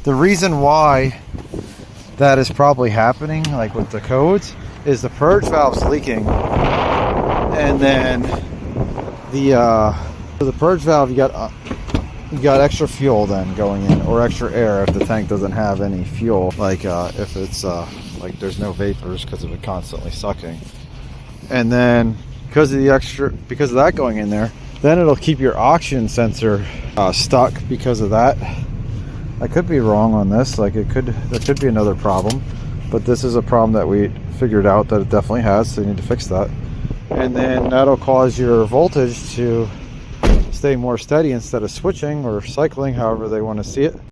The reason why that is probably happening, like with the codes, is the purge valve's leaking, and then the purge valve, you got extra fuel then going in, or extra air if the tank doesn't have any fuel, like if it's like there's no vapors because of it constantly sucking. And then because of that going in there, then it'll keep your oxygen sensor stuck because of that. I could be wrong on this, like there could be another problem, but this is a problem that we figured out that it definitely has, so you need to fix that. And then that'll cause your voltage to stay more steady instead of switching or cycling, however they want to see it.